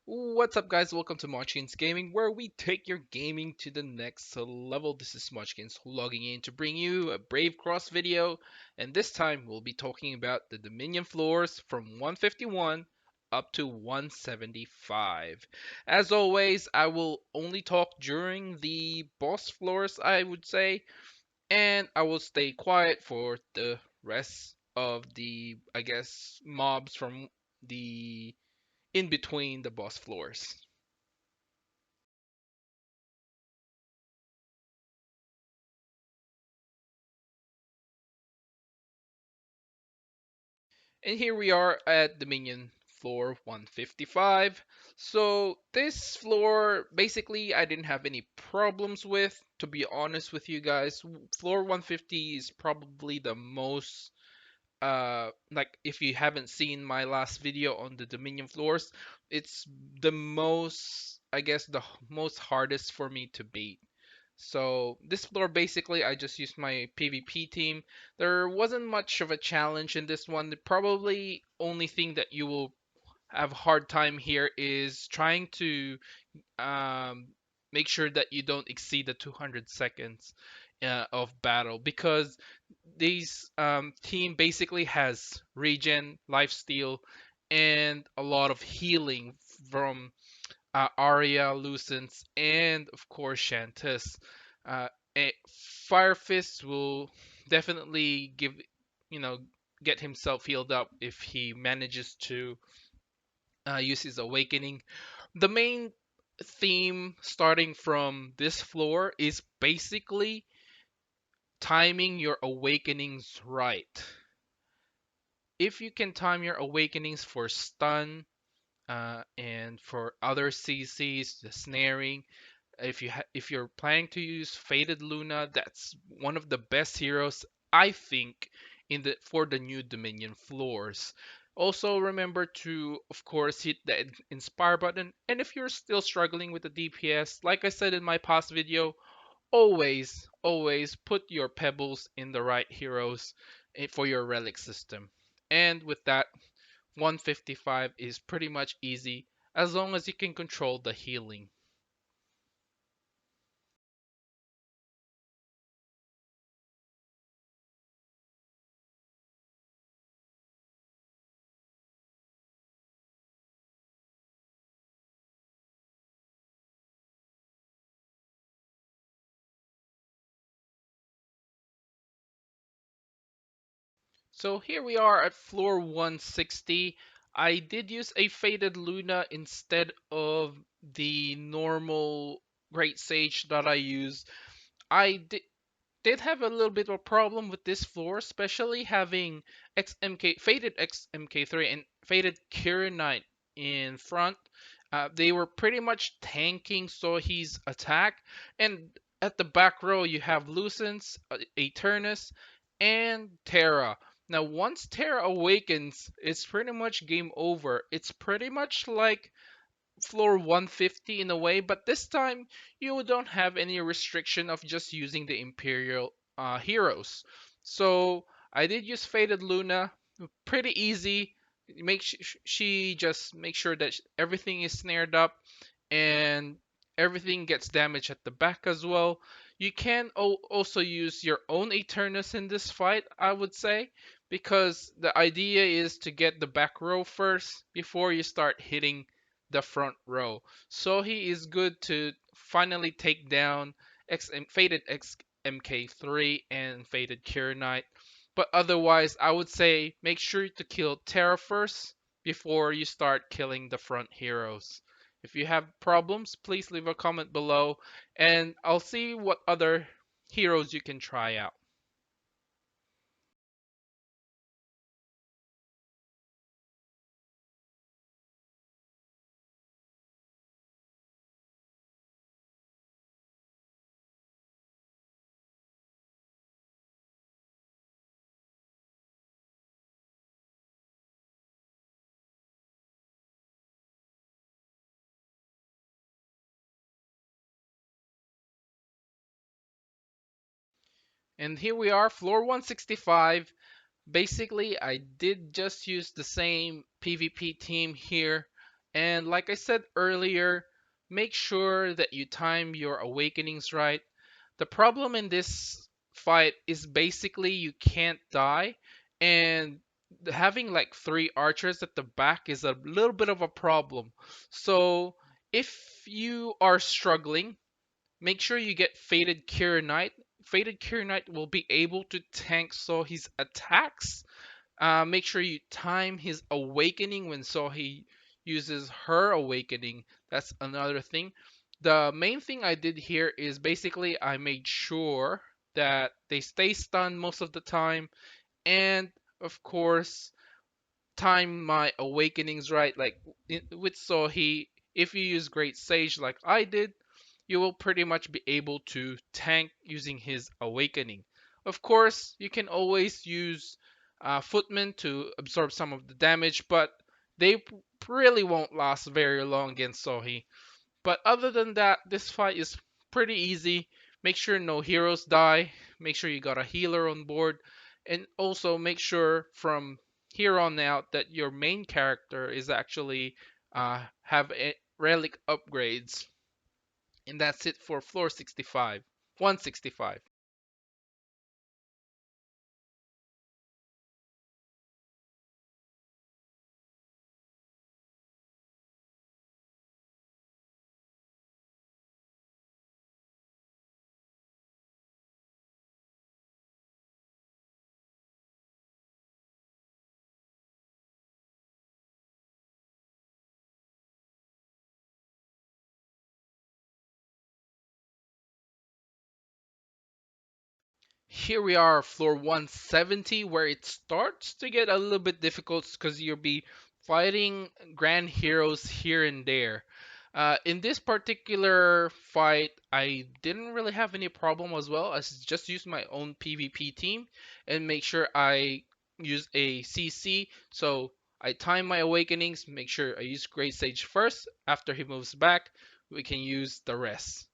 What's up, guys? Welcome to Munchkins Gaming, where we take your gaming to the next level. This is Munchkins logging in to bring you a Brave Cross video, and this time we'll be talking about the Dominion floors from 151 up to 175. As always, I will only talk during the boss floors, I would say, and I will stay quiet for the rest of the, I guess, mobs from the in between the boss floors. And here we are at Dominion floor 155. So this floor, basically, I didn't have any problems with. To be honest with you guys, floor 150 is probably the most like if you haven't seen my last video on the Dominion floors, it's the most, I guess, the most hardest for me to beat. So this floor, basically, I just used my PvP team. There wasn't much of a challenge in this one. The probably only thing that you will have a hard time here is trying to um, make sure that you don't exceed the 200 seconds of battle, because these team basically has regen, lifesteal, and a lot of healing from Arya, Lucence, and of course Shantis. Uh, Fire Fist will definitely you know, get himself healed up if he manages to use his awakening. The main theme starting from this floor is basically timing your awakenings right. If you can time your awakenings for stun and for other CCs, the snaring, if you're planning to use Faded Luna, that's one of the best heroes I think in the for the new Dominion floors. Also remember to, of course, hit the inspire button, and if you're still struggling with the DPS, like I said in my past video, always put your pebbles in the right heroes for your relic system. And with that, 155 is pretty much easy as long as you can control the healing. So here we are at floor 160. I did use a Faded Luna instead of the normal Great Sage that I used. I did have a little bit of a problem with this floor, especially having XMK Faded XMK3 and Faded Kieran Knight in front. They were pretty much tanking Sohi's attack, and at the back row you have Lucence, Eternus, and Terra. Now, once Terra awakens, it's pretty much game over. It's pretty much like floor 150 in a way, but this time you don't have any restriction of just using the Imperial heroes. So I did use Faded Luna, pretty easy. She just make sure that everything is snared up and everything gets damaged at the back as well. You can also use your own Eternus in this fight, I would say, because the idea is to get the back row first before you start hitting the front row. So he is good to finally take down Faded XMK3 and Faded Cure Knight. But otherwise, I would say make sure to kill Terra first before you start killing the front heroes. If you have problems, please leave a comment below and I'll see what other heroes you can try out. And here we are, floor 165. Basically, I did just use the same PvP team here, And like I said earlier, make sure that you time your awakenings right. The problem in this fight is basically you can't die, and having like three archers at the back is a little bit of a problem. So if you are struggling, make sure you get Fated Cure Knight. Fated Cure Knight will be able to tank his attacks. Make sure you time his awakening when Sohi uses her awakening. That's another thing. The main thing I did here is basically I made sure that they stay stunned most of the time, and of course time my awakenings right. Like with Sohi, if you use Great Sage like I did, you will pretty much be able to tank using his awakening. Of course, you can always use Footman to absorb some of the damage, but they really won't last very long against Sohi. But other than that, this fight is pretty easy. Make sure no heroes die. Make sure you got a healer on board. And also make sure from here on out that your main character is actually have relic upgrades. And that's it for floor 65. 165. Here we are, floor 170, where it starts to get a little bit difficult because you'll be fighting grand heroes here and there. In this particular fight, I didn't really have any problem as well. I just used my own PvP team and make sure I use a CC. So I time my awakenings, make sure I use Great Sage first. After he moves back, we can use the rest.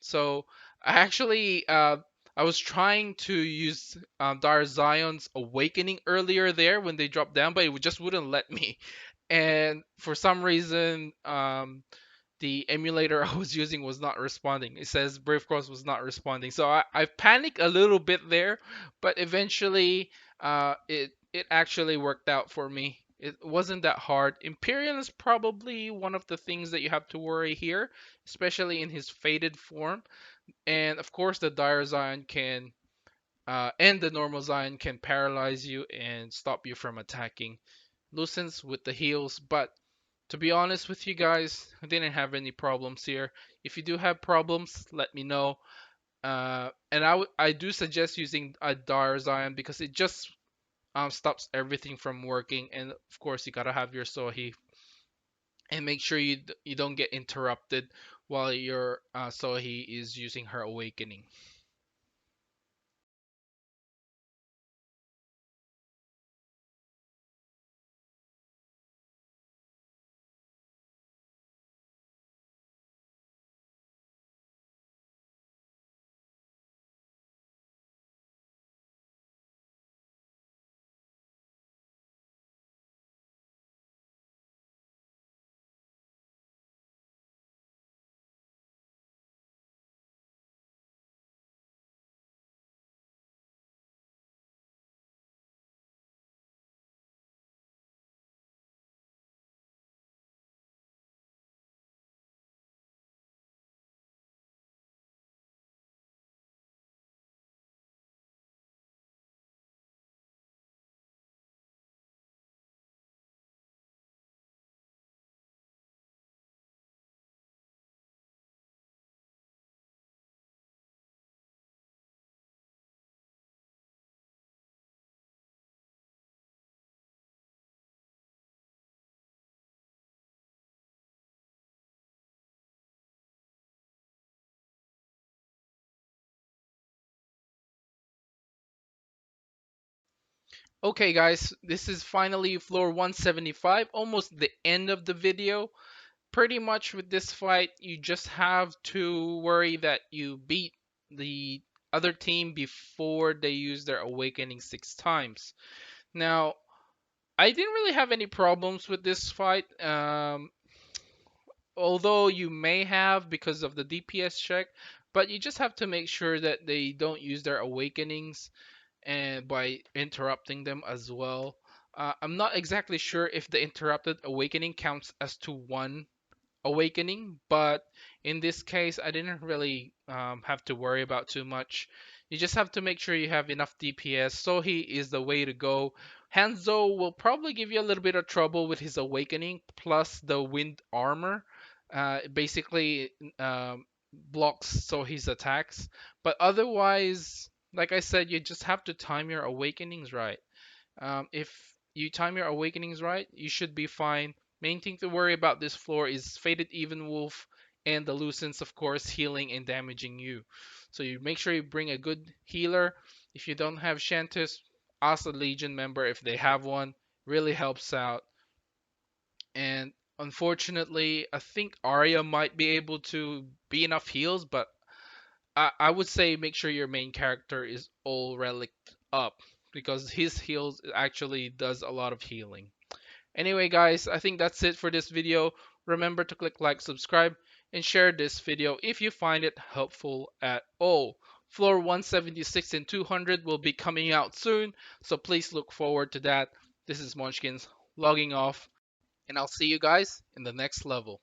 So I actually I was trying to use Dar Zion's Awakening earlier there when they dropped down, but it just wouldn't let me. And for some reason, the emulator I was using was not responding. It says Brave Cross was not responding. So I panicked a little bit there, but eventually it actually worked out for me. It wasn't that hard. Imperial is probably one of the things that you have to worry here, especially in his faded form. And of course, the Dire Zion can and the normal Zion can paralyze you and stop you from attacking. Lucens with the heals, but to be honest with you guys, I didn't have any problems here. If you do have problems, let me know. And I do suggest using a Dire Zion because it just stops everything from working. And of course, you gotta have your Sohi and make sure you don't get interrupted while your Sohi is using her awakening. Okay, guys, this is finally floor 175, almost the end of the video. Pretty much with this fight, you just have to worry that you beat the other team before they use their awakening 6 times. Now, I didn't really have any problems with this fight. although you may have because of the DPS check, but you just have to make sure that they don't use their awakenings and by interrupting them as well. I'm not exactly sure if the interrupted awakening counts as to one awakening, but in this case, I didn't really have to worry about too much. You just have to make sure you have enough DPS. Sohi is the way to go. Hanzo will probably give you a little bit of trouble with his awakening, plus the wind armor. Basically, blocks Sohi's attacks. But otherwise, like I said, you just have to time your awakenings right. If you time your awakenings right, you should be fine. Main thing to worry about this floor is Faded Even Wolf and the Lucents, of course, healing and damaging you. So you make sure you bring a good healer. If you don't have Shantis, ask a Legion member if they have one. Really helps out. And unfortunately, I think Arya might be able to be enough heals, but I would say make sure your main character is all relic up because his heals actually does a lot of healing. Anyway, guys, I think that's it for this video. Remember to click like, subscribe, and share this video if you find it helpful at all. Floor 176 and 200 will be coming out soon, so please look forward to that. This is Munchkins logging off, and I'll see you guys in the next level.